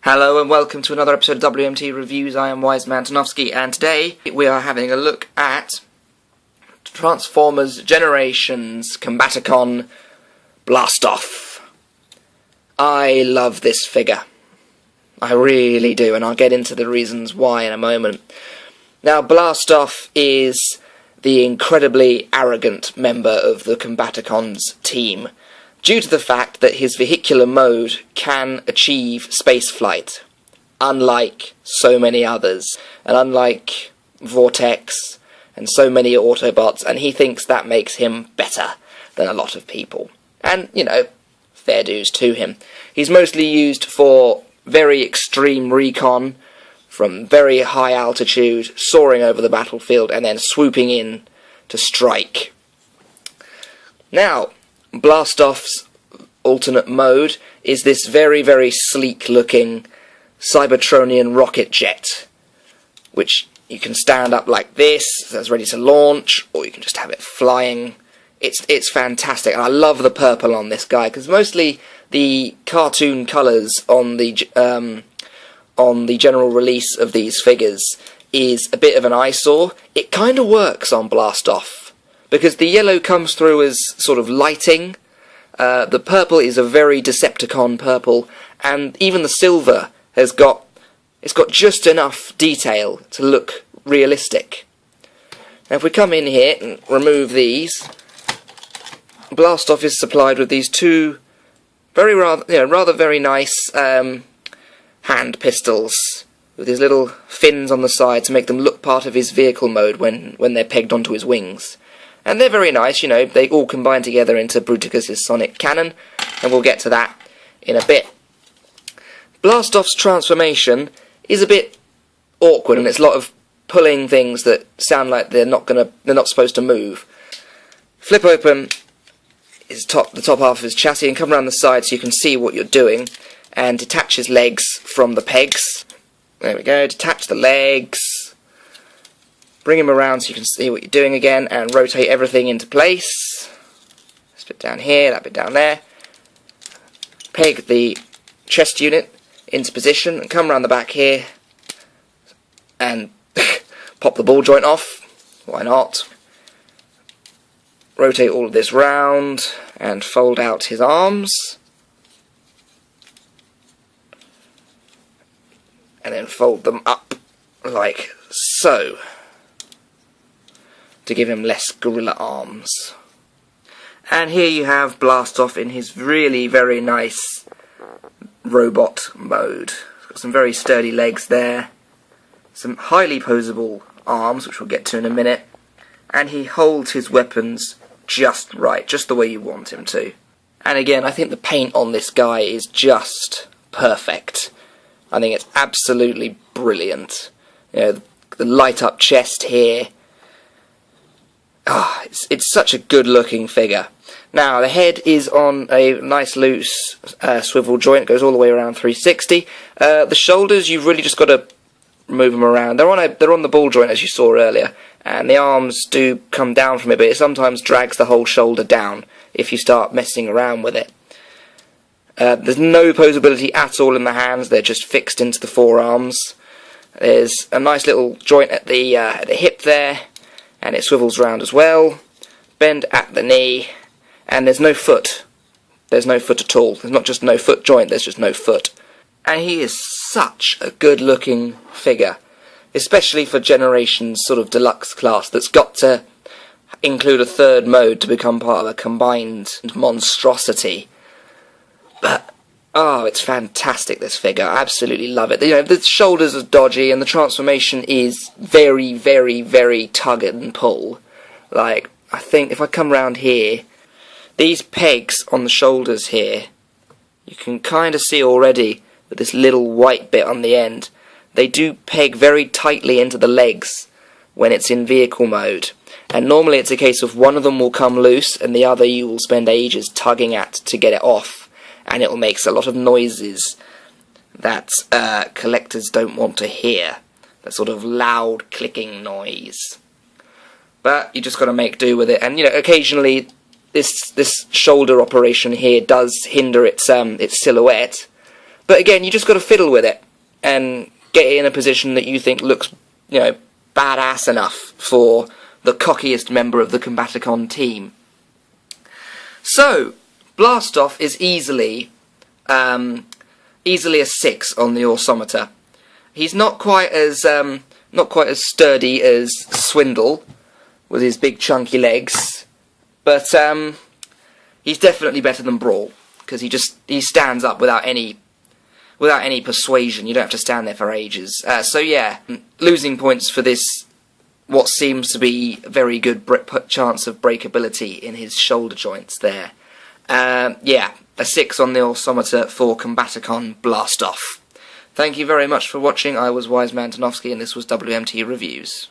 Hello and welcome to another episode of WMT Reviews. I am Wiseman Tanofsky, and today we are having a look at Transformers Generations Combaticon Blastoff. I love this figure. I really do, and I'll get into the reasons why in a moment. Now, Blastoff is the incredibly arrogant member of the Combaticons team, due to the fact that his vehicular mode can achieve spaceflight, unlike so many others, and unlike Vortex and so many Autobots, and he thinks that makes him better than a lot of people. And, you know, fair dues to him. He's mostly used for very extreme recon, from very high altitude, soaring over the battlefield, and then swooping in to strike. Now, Blastoff's alternate mode is this very, very sleek-looking Cybertronian rocket jet, which you can stand up like this, so it's ready to launch, or you can just have it flying. It's fantastic, and I love the purple on this guy, because mostly the cartoon colours on the general release of these figures is a bit of an eyesore. It kind of works on Blastoff, because the yellow comes through as sort of lighting, the purple is a very Decepticon purple, and even the silver has got just enough detail to look realistic. Now if we come in here and remove these, Blastoff is supplied with these two rather very nice hand pistols with his little fins on the side to make them look part of his vehicle mode when they're pegged onto his wings. And they're very nice, you know, they all combine together into Bruticus's sonic cannon, and we'll get to that in a bit. Blastoff's transformation is a bit awkward, and it's a lot of pulling things that sound like they're not supposed to move. Flip open the top half of his chassis and come around the side so you can see what you're doing, and detach his legs from the pegs. There we go, detach the legs. Bring him around so you can see what you're doing again, and rotate everything into place. This bit down here, that bit down there. Peg the chest unit into position, and come around the back here, and pop the ball joint off. Why not? Rotate all of this round, and fold out his arms. And then fold them up like so, to give him less gorilla arms. And here you have Blastoff in his really very nice robot mode. He's got some very sturdy legs there, some highly posable arms, which we'll get to in a minute, and he holds his weapons just right, just the way you want him to. And again, I think the paint on this guy is just perfect. I think it's absolutely brilliant. You know, the light up chest here. It's such a good looking figure. Now the head is on a nice loose swivel joint, goes all the way around 360. The shoulders, you've really just got to move them around. They're on the ball joint, as you saw earlier, and the arms do come down from it, but it sometimes drags the whole shoulder down if you start messing around with it. There's no posability at all in the hands, they're just fixed into the forearms. There's a nice little joint at the hip there, and it swivels round as well. Bend at the knee, and there's no foot. There's no foot at all. There's not just no foot joint, there's just no foot. And he is such a good looking figure, especially for Generations sort of deluxe class that's got to include a third mode to become part of a combined monstrosity. But, oh, it's fantastic, this figure. I absolutely love it. You know, the shoulders are dodgy, and the transformation is very, very, very tug and pull. Like, I think if I come round here, these pegs on the shoulders here, you can kind of see already with this little white bit on the end, they do peg very tightly into the legs when it's in vehicle mode. And normally it's a case of one of them will come loose, and the other you will spend ages tugging at to get it off. And it will make a lot of noises that collectors don't want to hear. That sort of loud clicking noise. But you just got to make do with it. And you know, occasionally this shoulder operation here does hinder its silhouette, But again, you just got to fiddle with it and get it in a position that you think looks, you know, badass enough for the cockiest member of the Combaticon team. So, Blastoff is easily a 6 on the Orsometer. He's not quite as sturdy as Swindle with his big chunky legs, but he's definitely better than Brawl because he stands up without any persuasion. You don't have to stand there for ages. So yeah, losing points for this, what seems to be a very good chance of breakability in his shoulder joints there. Yeah, a 6 on the Orsometer for Combaticon Blastoff. Thank you very much for watching. I was Wiseman Tanofsky, and this was WMT Reviews.